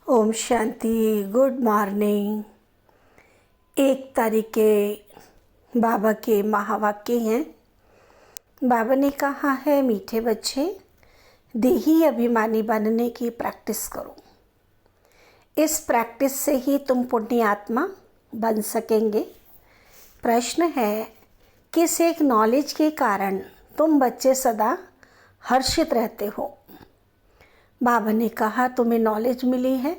Om Shanti. Good morning. 1 तारीख के बाबा के महावाक्य हैं। बाबा ने कहा है, मीठे बच्चे, देही अभिमानी बनने की प्रैक्टिस करो। इस प्रैक्टिस से ही तुम पुण्य आत्मा बन सकेंगे। प्रश्न है, किस एक नॉलेज के कारण तुम बच्चे सदा हर्षित रहते हो? बाबा ने कहा, तुम्हें नॉलेज मिली है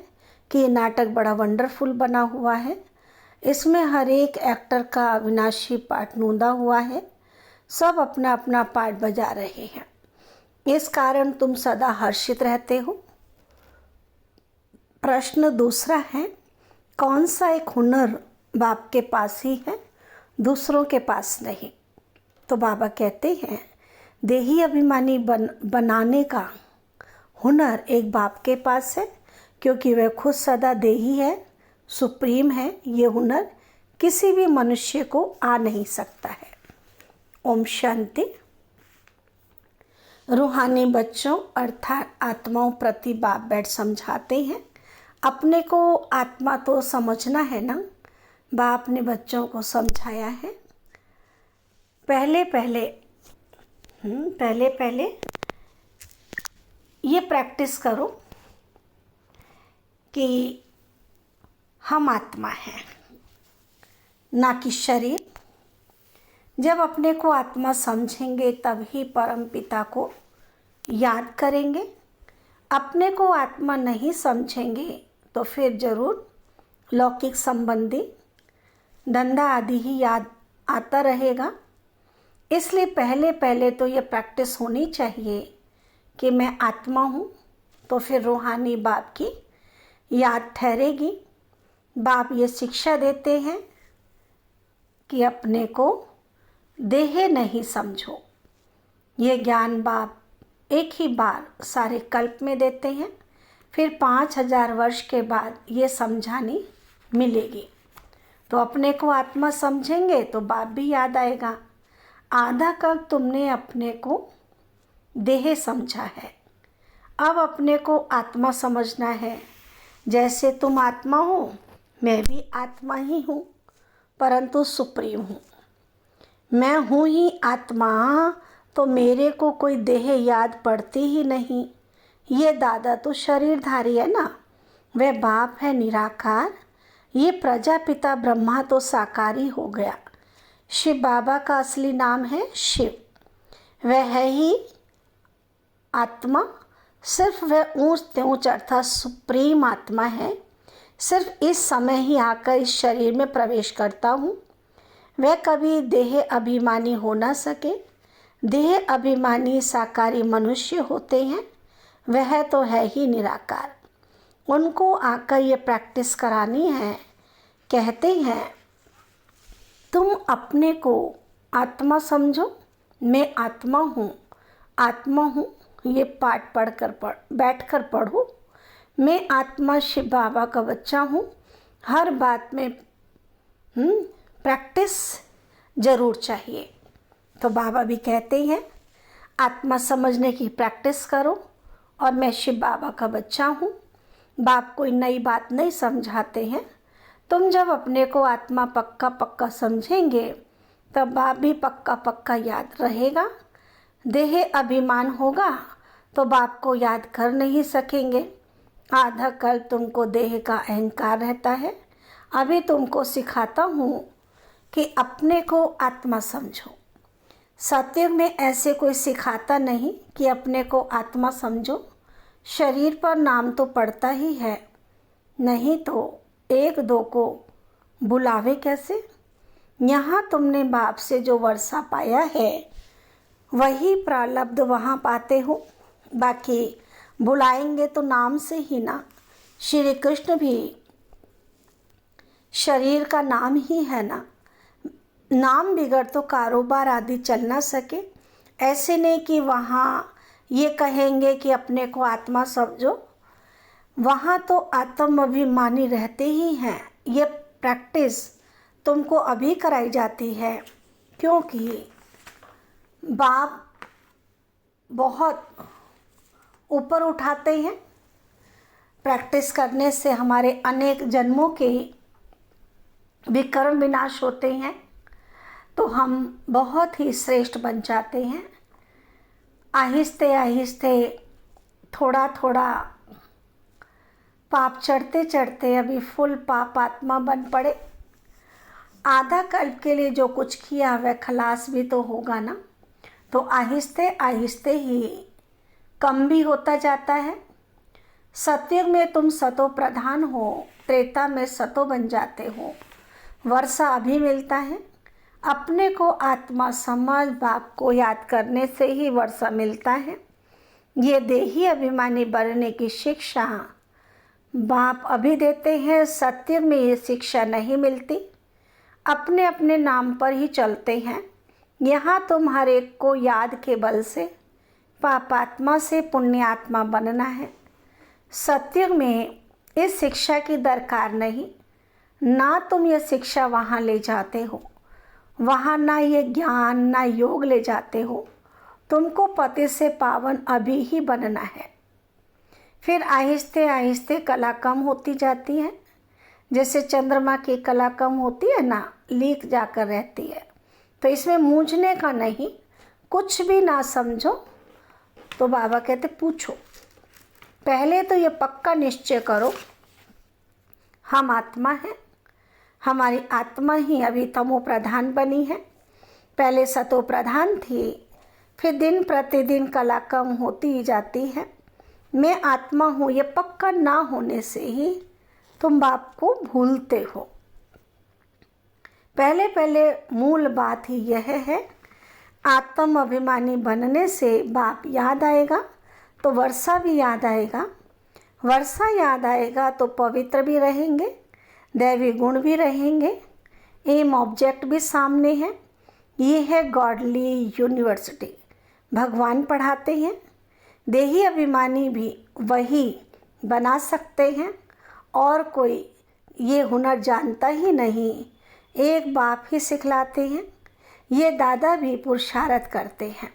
कि ये नाटक बड़ा वंडरफुल बना हुआ है। इसमें हर एक एक्टर का अविनाशी पार्ट नूंदा हुआ है। सब अपना अपना पार्ट बजा रहे हैं। इस कारण तुम सदा हर्षित रहते हो। प्रश्न दूसरा है, कौन सा एक हुनर बाप के पास ही है, दूसरों के पास नहीं? तो बाबा कहते हैं, देही अभिमानी बनाने का हुनर एक बाप के पास है, क्योंकि वह खुद सदा देही है, सुप्रीम है। ये हुनर किसी भी मनुष्य को आ नहीं सकता है। ओम शांति। रूहानी बच्चों अर्थात आत्माओं प्रति बाप बैठ समझाते हैं। अपने को आत्मा तो समझना है ना। बाप ने बच्चों को समझाया है। पहले पहले ये प्रैक्टिस करो कि हम आत्मा हैं, ना कि शरीर। जब अपने को आत्मा समझेंगे तभी परम पिता को याद करेंगे। अपने को आत्मा नहीं समझेंगे तो फिर जरूर लौकिक संबंधी धंधा आदि ही याद आता रहेगा। इसलिए पहले तो ये प्रैक्टिस होनी चाहिए कि मैं आत्मा हूँ, तो फिर रूहानी बाप की याद ठहरेगी। बाप ये शिक्षा देते हैं कि अपने को देह नहीं समझो। ये ज्ञान बाप एक ही बार सारे कल्प में देते हैं, फिर 5000 वर्ष के बाद ये समझानी मिलेगी। तो अपने को आत्मा समझेंगे तो बाप भी याद आएगा। आधा कल्प तुमने अपने को देह समझा है, अब अपने को आत्मा समझना है। जैसे तुम आत्मा हो, मैं भी आत्मा ही हूँ, परंतु सुप्रीम हूँ। मैं हूँ ही आत्मा, तो मेरे को कोई देह याद पड़ती ही नहीं। ये दादा तो शरीरधारी है ना, वह बाप है निराकार। ये प्रजापिता ब्रह्मा तो साकारी हो गया। शिव बाबा का असली नाम है शिव। वह है ही आत्मा। सिर्फ वह ऊंच अर्थात सुप्रीम आत्मा है। सिर्फ इस समय ही आकर इस शरीर में प्रवेश करता हूँ। वह कभी देह अभिमानी हो ना सके। देह अभिमानी साकारी मनुष्य होते हैं, वह तो है ही निराकार। उनको आकर ये प्रैक्टिस करानी है। कहते हैं, तुम अपने को आत्मा समझो। मैं आत्मा हूँ। ये पाठ बैठकर पढ़ो। मैं आत्मा शिव बाबा का बच्चा हूँ। हर बात में प्रैक्टिस ज़रूर चाहिए। तो बाबा भी कहते हैं, आत्मा समझने की प्रैक्टिस करो। और मैं शिव बाबा का बच्चा हूँ। बाप कोई नई बात नहीं समझाते हैं। तुम जब अपने को आत्मा पक्का समझेंगे तब बाप भी पक्का याद रहेगा। देह अभिमान होगा तो बाप को याद कर नहीं सकेंगे। आधा कल तुमको देह का अहंकार रहता है। अभी तुमको सिखाता हूँ कि अपने को आत्मा समझो। सत्युग में ऐसे कोई सिखाता नहीं कि अपने को आत्मा समझो। शरीर पर नाम तो पड़ता ही है, नहीं तो 1-2 को बुलावे कैसे? यहाँ तुमने बाप से जो वर्षा पाया है वही प्रारब्ध वहाँ पाते हो। बाकी बुलाएंगे तो नाम से ही ना। श्री कृष्ण भी शरीर का नाम ही है ना। नाम बिगड़ तो कारोबार आदि चल ना सके। ऐसे नहीं कि वहाँ ये कहेंगे कि अपने को आत्मा समझो। वहाँ तो आत्म अभिमानी रहते ही हैं। ये प्रैक्टिस तुमको अभी कराई जाती है, क्योंकि बाप बहुत ऊपर उठाते हैं। प्रैक्टिस करने से हमारे अनेक जन्मों के विकर्म विनाश होते हैं, तो हम बहुत ही श्रेष्ठ बन जाते हैं। आहिस्ते आहिस्ते थोड़ा थोड़ा पाप चढ़ते चढ़ते अभी फुल पाप आत्मा बन पड़े। आधा कल्प के लिए जो कुछ किया वह खलास भी तो होगा ना। तो आहिस्ते आहिस्ते ही कम भी होता जाता है। सतयुग में तुम सतो प्रधान हो, त्रेता में सतो बन जाते हो। वर्षा अभी मिलता है। अपने को आत्मा समझ बाप को याद करने से ही वर्षा मिलता है। ये देही अभिमानी बनने की शिक्षा बाप अभी देते हैं। सत्युग में ये शिक्षा नहीं मिलती। अपने अपने नाम पर ही चलते हैं। यहाँ तुम्हारे को याद के बल से पापात्मा से पुण्यात्मा बनना है। सत्युग में इस शिक्षा की दरकार नहीं। ना तुम ये शिक्षा वहाँ ले जाते हो, वहाँ ना ये ज्ञान ना योग ले जाते हो। तुमको पति से पावन अभी ही बनना है। फिर आहिस्ते आहिस्ते कला कम होती जाती है। जैसे चंद्रमा की कला कम होती है ना, लीक जाकर रहती है। तो इसमें मूंझने का नहीं, कुछ भी ना समझो। तो बाबा कहते पूछो, पहले तो ये पक्का निश्चय करो हम आत्मा हैं। हमारी आत्मा ही अभी तमो प्रधान बनी है। पहले सतो प्रधान थी, फिर दिन प्रतिदिन कला कम होती ही जाती है। मैं आत्मा हूँ ये पक्का ना होने से ही तुम बाप को भूलते हो। पहले पहले मूल बात ही यह है, आत्म अभिमानी बनने से बाप याद आएगा तो वर्षा भी याद आएगा। वर्षा याद आएगा तो पवित्र भी रहेंगे, दैवी गुण भी रहेंगे। एम ऑब्जेक्ट भी सामने है। ये है गॉडली यूनिवर्सिटी। भगवान पढ़ाते हैं। देही अभिमानी भी वही बना सकते हैं और कोई ये हुनर जानता ही नहीं। एक बाप ही सिखलाते हैं। ये दादा भी पुरुषार्थ करते हैं।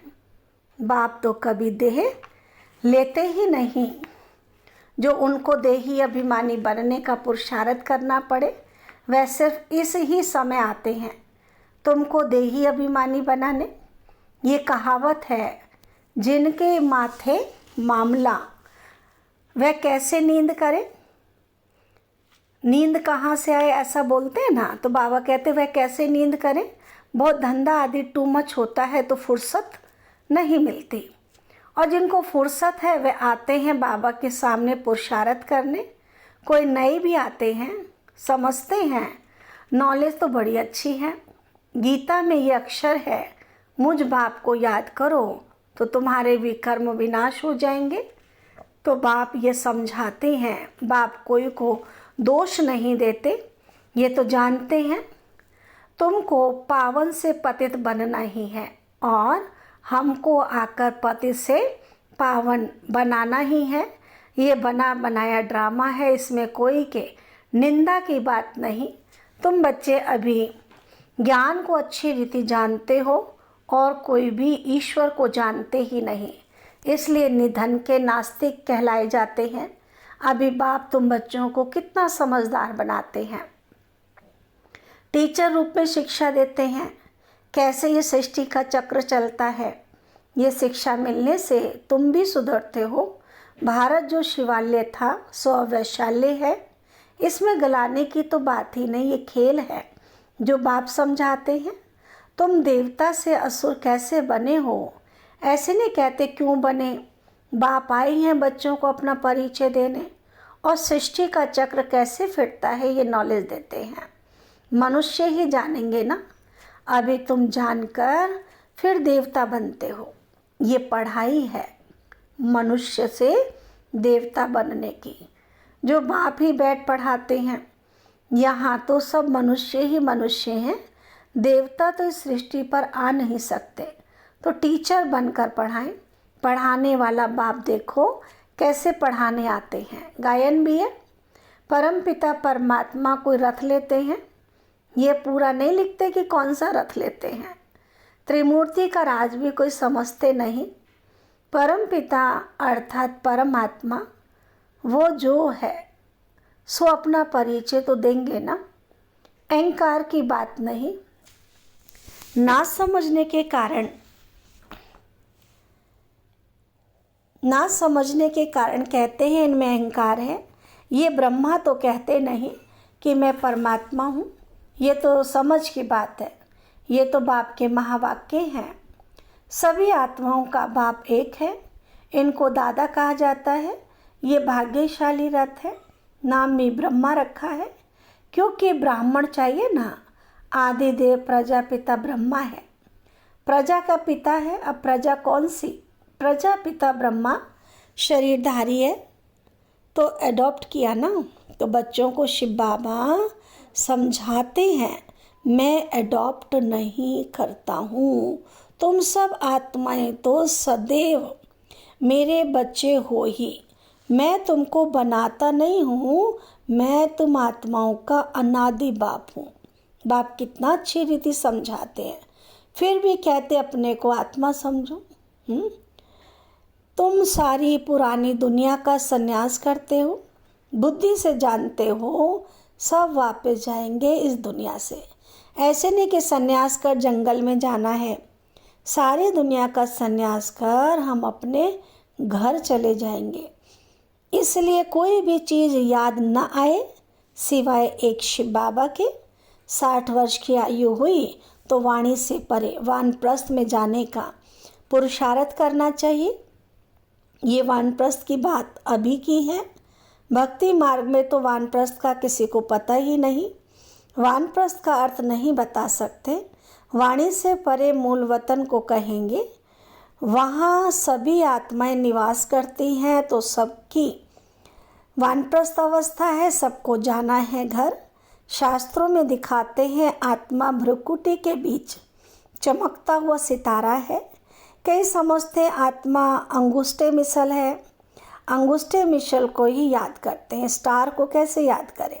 बाप तो कभी देह लेते ही नहीं। जो उनको देही अभिमानी बनने का पुरुषार्थ करना पड़े वह सिर्फ इस ही समय आते हैं तुमको देही अभिमानी बनाने। ये कहावत है, जिनके माथे मामला वह कैसे नींद करे। नींद कहाँ से आए ऐसा बोलते हैं ना, तो बाबा कहते वह कैसे नींद करे। बहुत धंधा आदि टू मच होता है तो फुर्सत नहीं मिलती। और जिनको फुर्सत है वे आते हैं बाबा के सामने पुरुषार्थ करने। कोई नए भी आते हैं, समझते हैं नॉलेज तो बड़ी अच्छी है। गीता में ये अक्षर है, मुझ बाप को याद करो तो तुम्हारे विकर्म विनाश हो जाएंगे। तो बाप ये समझाते हैं। बाप कोई को दोष नहीं देते, ये तो जानते हैं तुमको पावन से पतित बनना ही है और हमको आकर पति से पावन बनाना ही है। ये बना बनाया ड्रामा है, इसमें कोई के निंदा की बात नहीं। तुम बच्चे अभी ज्ञान को अच्छी रीति जानते हो और कोई भी ईश्वर को जानते ही नहीं, इसलिए निधन के नास्तिक कहलाए जाते हैं। अभी बाप तुम बच्चों को कितना समझदार बनाते हैं। टीचर रूप में शिक्षा देते हैं, कैसे ये सृष्टि का चक्र चलता है। ये शिक्षा मिलने से तुम भी सुधरते हो। भारत जो शिवालय था सो वैशाल्य है। इसमें गलाने की तो बात ही नहीं, ये खेल है जो बाप समझाते हैं। तुम देवता से असुर कैसे बने हो ऐसे नहीं कहते क्यों बने। बाप आए हैं बच्चों को अपना परिचय देने और सृष्टि का चक्र कैसे फिरता है ये नॉलेज देते हैं। मनुष्य ही जानेंगे ना। अभी तुम जानकर फिर देवता बनते हो। ये पढ़ाई है मनुष्य से देवता बनने की, जो बाप ही बैठ पढ़ाते हैं। यहाँ तो सब मनुष्य ही मनुष्य हैं, देवता तो इस सृष्टि पर आ नहीं सकते। तो टीचर बनकर पढ़ाएं। पढ़ाने वाला बाप देखो कैसे पढ़ाने आते हैं। गायन भी है, परमपिता परमात्मा कोई रथ लेते हैं। ये पूरा नहीं लिखते कि कौन सा रथ लेते हैं। त्रिमूर्ति का राज भी कोई समझते नहीं। परमपिता अर्थात परमात्मा वो जो है सो अपना परिचय तो देंगे ना। अहंकार की बात नहीं। ना समझने के कारण कहते हैं इनमें अहंकार है। ये ब्रह्मा तो कहते नहीं कि मैं परमात्मा हूँ। ये तो समझ की बात है। ये तो बाप के महावाक्य हैं। सभी आत्माओं का बाप एक है। इनको दादा कहा जाता है। ये भाग्यशाली रथ है। नाम भी ब्रह्मा रखा है क्योंकि ब्राह्मण चाहिए ना। आदिदेव प्रजापिता ब्रह्मा है। प्रजा का पिता है। अब प्रजा कौन सी? प्रजापिता ब्रह्मा शरीरधारी है तो एडॉप्ट किया ना। तो बच्चों को शिव बाबा समझाते हैं, मैं एडॉप्ट नहीं करता हूँ। तुम सब आत्माएं तो सदैव मेरे बच्चे हो ही। मैं तुमको बनाता नहीं हूँ। मैं तुम आत्माओं का अनादि बाप हूँ। बाप कितना अच्छी रीति समझाते हैं, फिर भी कहते अपने को आत्मा समझो। तुम सारी पुरानी दुनिया का संन्यास करते हो। बुद्धि से जानते हो सब वापस जाएंगे इस दुनिया से। ऐसे नहीं कि संन्यास कर जंगल में जाना है। सारी दुनिया का संन्यास कर हम अपने घर चले जाएंगे। इसलिए कोई भी चीज़ याद न आए सिवाय एक शिव बाबा के। 60 वर्ष की आयु हुई तो वाणी से परे वानप्रस्थ में जाने का पुरुषार्थ करना चाहिए। ये वानप्रस्थ की बात अभी की है। भक्ति मार्ग में तो वानप्रस्थ का किसी को पता ही नहीं। वानप्रस्थ का अर्थ नहीं बता सकते। वाणी से परे मूल वतन को कहेंगे। वहाँ सभी आत्माएं निवास करती हैं तो सबकी वानप्रस्थ अवस्था है। सबको जाना है घर। शास्त्रों में दिखाते हैं आत्मा भ्रुकुटी के बीच चमकता हुआ सितारा है। कई समझते आत्मा अंगूठे मिसल है। अंगूठे मिसल को ही याद करते हैं। स्टार को कैसे याद करें?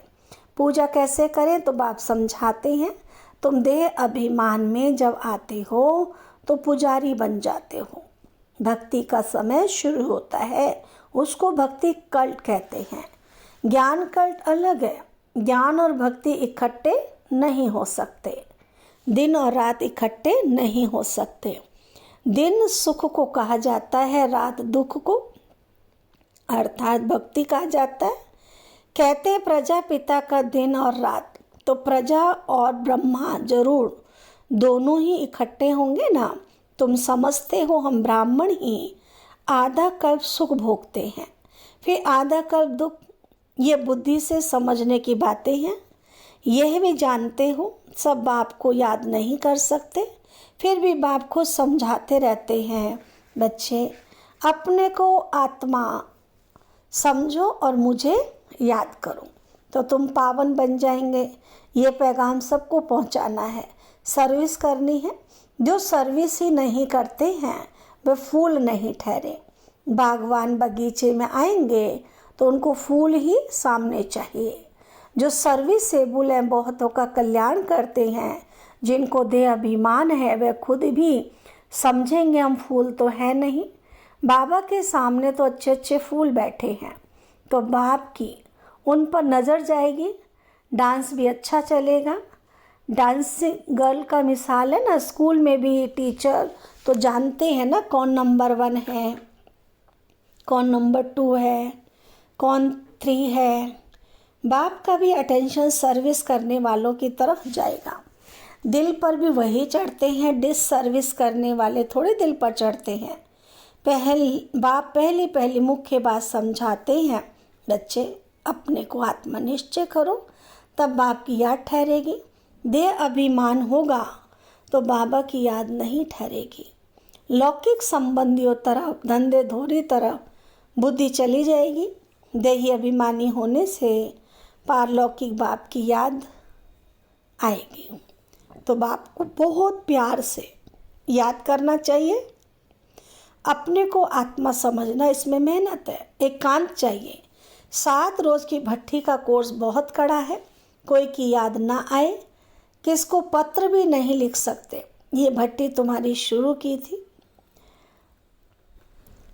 पूजा कैसे करें? तो बाप समझाते हैं तुम देह अभिमान में जब आते हो तो पुजारी बन जाते हो। भक्ति का समय शुरू होता है। उसको भक्ति कल्ट कहते हैं। ज्ञान कल्ट अलग है। ज्ञान और भक्ति इकट्ठे नहीं हो सकते। दिन और रात इकट्ठे नहीं हो सकते। दिन सुख को कहा जाता है, रात दुख को, अर्थात भक्ति कहा जाता है। कहते हैं प्रजापिता का दिन और रात, तो प्रजा और ब्रह्मा जरूर दोनों ही इकट्ठे होंगे ना। तुम समझते हो हम ब्राह्मण ही आधा कल्प सुख भोगते हैं, फिर आधा कल्प दुख। ये बुद्धि से समझने की बातें हैं। यह भी जानते हो सब बाप को याद नहीं कर सकते, फिर भी बाप को समझाते रहते हैं बच्चे अपने को आत्मा समझो और मुझे याद करो तो तुम पावन बन जाएंगे। ये पैगाम सबको पहुंचाना है, सर्विस करनी है। जो सर्विस ही नहीं करते हैं वे फूल नहीं ठहरे। बागवान बगीचे में आएंगे तो उनको फूल ही सामने चाहिए। जो सर्विसेबल हैं, बहुतों का कल्याण करते हैं, जिनको देह अभिमान है, वे खुद भी समझेंगे हम फूल तो है नहीं। बाबा के सामने तो अच्छे अच्छे फूल बैठे हैं, तो बाप की उन पर नज़र जाएगी। डांस भी अच्छा चलेगा। डांसिंग गर्ल का मिसाल है ना। स्कूल में भी टीचर तो जानते हैं ना कौन नंबर 1 है, कौन नंबर 2 है, कौन 3 है। बाप का भी अटेंशन सर्विस करने वालों की तरफ जाएगा। दिल पर भी वही चढ़ते हैं। डिस सर्विस करने वाले थोड़े दिल पर चढ़ते हैं। बाप पहली मुख्य बात समझाते हैं, बच्चे अपने को आत्मनिश्चय करो, तब बाप की याद ठहरेगी। देह अभिमान होगा तो बाबा की याद नहीं ठहरेगी। लौकिक संबंधियों तरफ, धंधे धोरी तरफ बुद्धि चली जाएगी। देही अभिमानी होने से पारलौकिक बाप की याद आएगी। तो बाप को बहुत प्यार से याद करना चाहिए। अपने को आत्मा समझना, इसमें मेहनत है, एकांत चाहिए। 7 रोज़ की भट्ठी का कोर्स बहुत कड़ा है। कोई की याद ना आए, किसको पत्र भी नहीं लिख सकते। ये भट्ठी तुम्हारी शुरू की थी।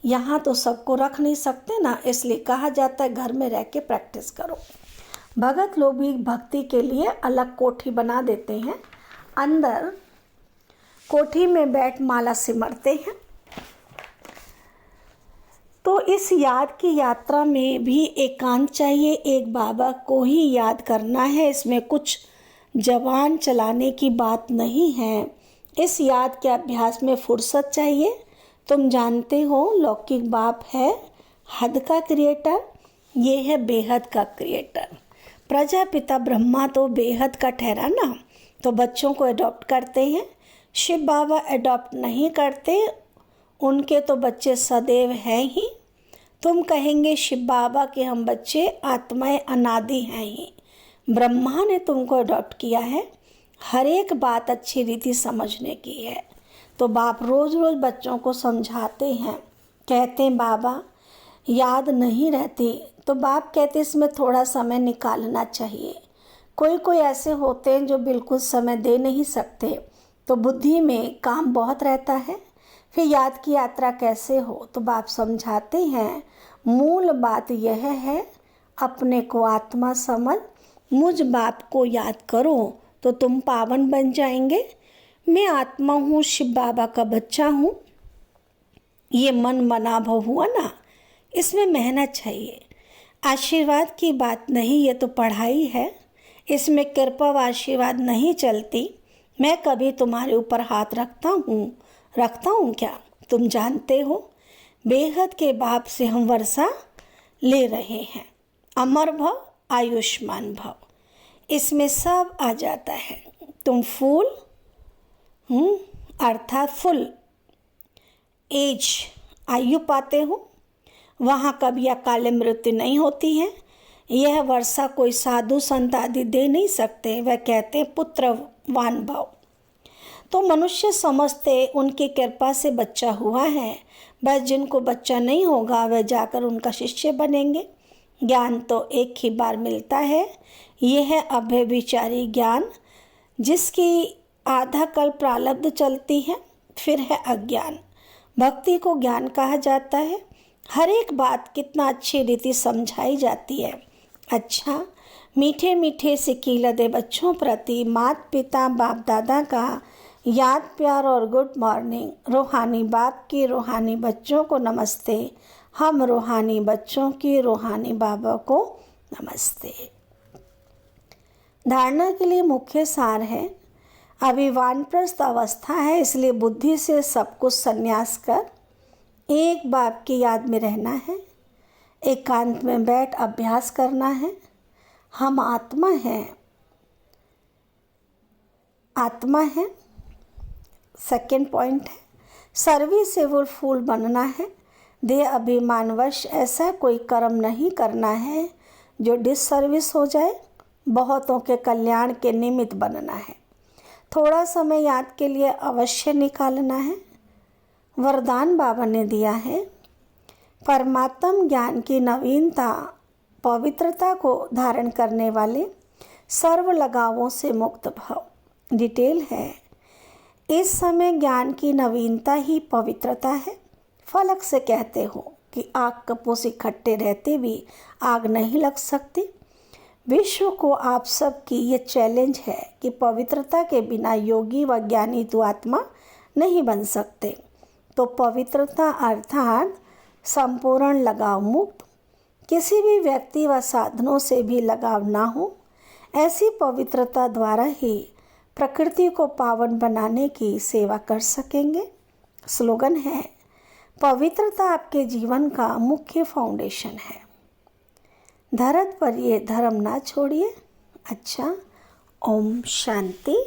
यहाँ तो सबको रख नहीं सकते ना, इसलिए कहा जाता है घर में रह के प्रैक्टिस करो। भगत लोग भी भक्ति के लिए अलग कोठी बना देते हैं, अंदर कोठी में बैठ माला सिमरते हैं। तो इस याद की यात्रा में भी एकांत चाहिए, एक बाबा को ही याद करना है। इसमें कुछ जबान चलाने की बात नहीं है। इस याद के अभ्यास में फुर्सत चाहिए। तुम जानते हो लौकिक बाप है हद का क्रिएटर, ये है बेहद का क्रिएटर। प्रजापिता ब्रह्मा तो बेहद का ठहरा ना, तो बच्चों को अडॉप्ट करते हैं। शिव बाबा अडॉप्ट नहीं करते, उनके तो बच्चे सदैव हैं ही। तुम कहेंगे शिव बाबा के हम बच्चे आत्माएं अनादि हैं ही। ब्रह्मा ने तुमको अडॉप्ट किया है। हर एक बात अच्छी रीति समझने की है। तो बाप रोज़ रोज़ बच्चों को समझाते हैं, कहते हैं बाबा याद नहीं रहती, तो बाप कहते इसमें थोड़ा समय निकालना चाहिए। कोई ऐसे होते हैं जो बिल्कुल समय दे नहीं सकते, तो बुद्धि में काम बहुत रहता है, फिर याद की यात्रा कैसे हो। तो बाप समझाते हैं मूल बात यह है, अपने को आत्मा समझ, मुझ बाप को याद करो तो तुम पावन बन जाएंगे। मैं आत्मा हूँ, शिव बाबा का बच्चा हूँ। ये मन मनाभव हुआ ना, इसमें मेहनत चाहिए। आशीर्वाद की बात नहीं, ये तो पढ़ाई है। इसमें कृपा व आशीर्वाद नहीं चलती। मैं कभी तुम्हारे ऊपर हाथ रखता हूँ क्या? तुम जानते हो बेहद के बाप से हम वर्षा ले रहे हैं। अमर भव, आयुष्मान भव, इसमें सब आ जाता है। तुम फूल अर्थात फुल एज आयु पाते हो, वहाँ कभी अकाल मृत्यु नहीं होती है। यह वर्षा कोई साधु संत आदि दे नहीं सकते, वह कहते हैं पुत्रवान भव। तो मनुष्य समझते उनकी कृपा से बच्चा हुआ है, बस जिनको बच्चा नहीं होगा वह जाकर उनका शिष्य बनेंगे। ज्ञान तो एक ही बार मिलता है, यह है अभयविचारी ज्ञान, जिसकी आधा कल प्रारब्ध चलती है, फिर है अज्ञान। भक्ति को ज्ञान कहा जाता है। हर एक बात कितना अच्छी रीति समझाई जाती है। अच्छा, मीठे मीठे सिकील दे बच्चों प्रति माता पिता बाप दादा का याद प्यार और गुड मॉर्निंग। रूहानी बाप की रूहानी बच्चों को नमस्ते। हम रूहानी बच्चों की रूहानी बाबा को नमस्ते। धारणा के लिए मुख्य सार है, अभी वानप्रस्थ अवस्था है, इसलिए बुद्धि से सब कुछ संन्यास कर एक बाप की याद में रहना है। एकांत में बैठ अभ्यास करना है। हम आत्मा हैं, आत्मा है। सेकेंड पॉइंट है सर्विसेबल फूल बनना है। देह अभिमानवश ऐसा कोई कर्म नहीं करना है जो डिससर्विस हो जाए। बहुतों के कल्याण के निमित्त बनना है। थोड़ा समय याद के लिए अवश्य निकालना है। वरदान बाबा ने दिया है, परमात्म ज्ञान की नवीनता पवित्रता को धारण करने वाले सर्व लगावों से मुक्त भव। डिटेल है, इस समय ज्ञान की नवीनता ही पवित्रता है। फलक से कहते हो कि आग कपोस इकट्ठे रहते भी आग नहीं लग सकती। विश्व को आप सब की ये चैलेंज है कि पवित्रता के बिना योगी व ज्ञानी तो आत्मा नहीं बन सकते। तो पवित्रता अर्थात संपूर्ण लगाव मुक्त, किसी भी व्यक्ति व साधनों से भी लगाव ना हो, ऐसी पवित्रता द्वारा ही प्रकृति को पावन बनाने की सेवा कर सकेंगे। स्लोगन है, पवित्रता आपके जीवन का मुख्य फाउंडेशन है। धरत पर ये धर्म ना छोड़िए। अच्छा, ओम शांति।